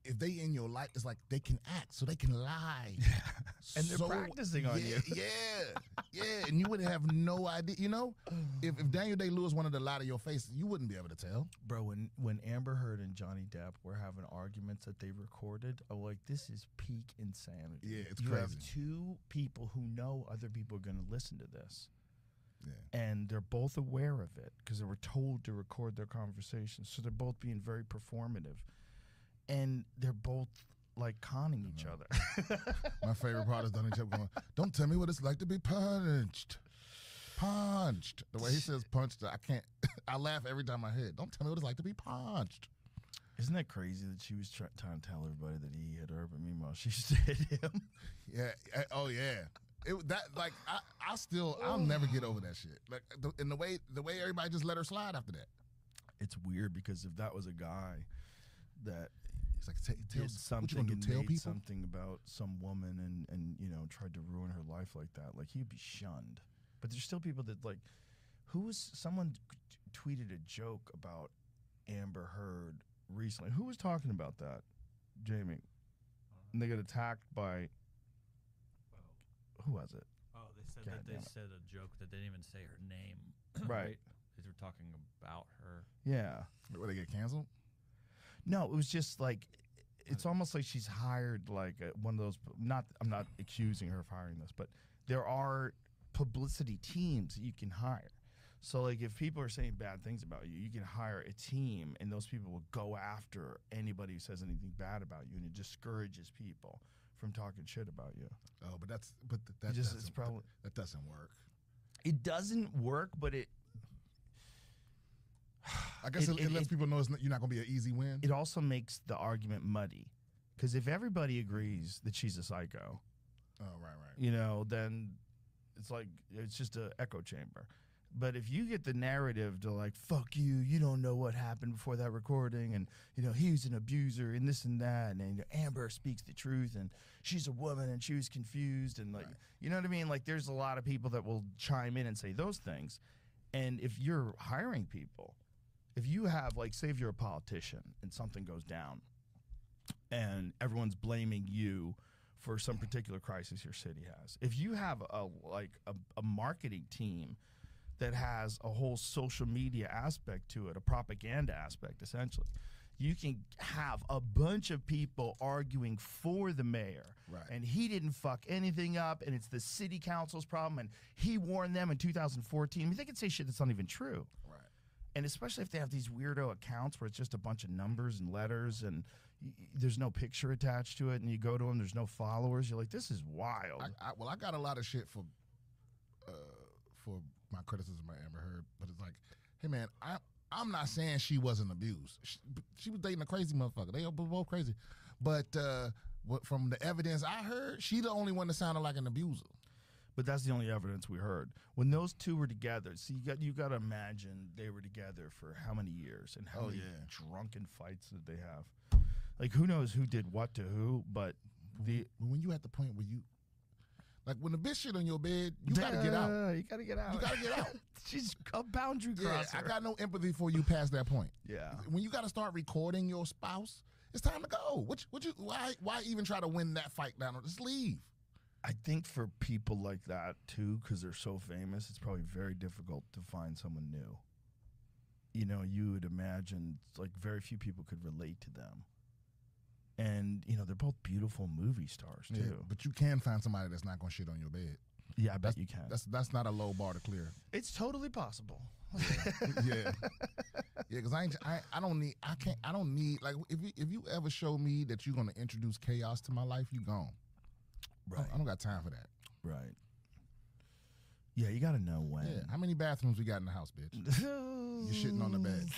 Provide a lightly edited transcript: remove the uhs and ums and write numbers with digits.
if they in your life, it's like they can act, so they can lie. And they're practicing on you. Yeah, and you would have no idea. You know, if Daniel Day-Lewis wanted to lie to your face, you wouldn't be able to tell. Bro, when Amber Heard and Johnny Depp were having arguments that they recorded, I'm like, this is peak insanity. Yeah, it's you crazy. have two people who know other people are going to listen to this. Yeah. And they're both aware of it because they were told to record their conversations. So they're both being very performative. And they're both like conning each other. My favorite part is Donnie Depp going, "Don't tell me what it's like to be punched. Punched." The way he says punched, I can't. I laugh every time I hear it. Don't tell me what it's like to be punched. Isn't that crazy that she was trying to tell everybody that he hit her, but meanwhile she just hit him? Yeah. Oh yeah. I'll never get over that shit. Like the way everybody just let her slide after that. It's weird because if that was a guy that It's like did something what you gonna and do, tell made people? something about some woman and you know tried to ruin her life like that, like he'd be shunned. But there's still people that like, someone tweeted a joke about Amber Heard recently. Who was talking about that, Jamie? And they got attacked by. Who was it? Oh, they said a joke that they didn't even say her name. Right. They were talking about her. Yeah. Where they get canceled? No, it was just like, it's almost like she's hired like one of those. I'm not accusing her of hiring this, but there are publicity teams that you can hire. So like, if people are saying bad things about you, you can hire a team, and those people will go after anybody who says anything bad about you, and it discourages people from talking shit about you. Oh, but that doesn't work. It doesn't work, but it. I guess it lets people know you're not going to be an easy win. It also makes the argument muddy, because if everybody agrees that she's a psycho, right, you know, then it's just an echo chamber. But if you get the narrative to like, fuck you, you don't know what happened before that recording, and you know he's an abuser and this and that, and Amber speaks the truth, and she's a woman and she was confused, and like, you know what I mean? Like, there's a lot of people that will chime in and say those things, and if you're hiring people, if you have like, say if you're a politician and something goes down, and everyone's blaming you for some particular crisis your city has, if you have a marketing team that has a whole social media aspect to it, a propaganda aspect, essentially, you can have a bunch of people arguing for the mayor, and he didn't fuck anything up, and it's the city council's problem, and he warned them in 2014. I mean, they can say shit that's not even true. Right. And especially if they have these weirdo accounts where it's just a bunch of numbers and letters, and there's no picture attached to it, and you go to them, there's no followers. You're like, this is wild. I got a lot of shit for my criticism of Amber Heard, but it's like, hey man, I'm not saying she wasn't abused. She was dating a crazy motherfucker. They were both crazy, but from the evidence I heard, she the only one that sounded like an abuser. But that's the only evidence we heard. When those two were together, see, you got to imagine they were together for how many years and how many drunken fights did they have? Like, who knows who did what to who? But when you at the point where you. Like, when the bitch shit on your bed, you got to get out. You got to get out. You got to get out. She's a boundary crosser. I got no empathy for you past that point. Yeah. When you got to start recording your spouse, it's time to go. Why even try to win that fight down? Just leave. I think for people like that, too, because they're so famous, it's probably very difficult to find someone new. You know, you would imagine, like, very few people could relate to them. And, you know, they're both beautiful movie stars, too. Yeah, but you can find somebody that's not going to shit on your bed. Yeah, I bet you can. That's not a low bar to clear. It's totally possible. Yeah. Because I don't need, like, if you ever show me that you're going to introduce chaos to my life, you gone. Right. I don't got time for that. Right. Yeah, you got to know when. Yeah. How many bathrooms we got in the house, bitch? You're shitting on the bed.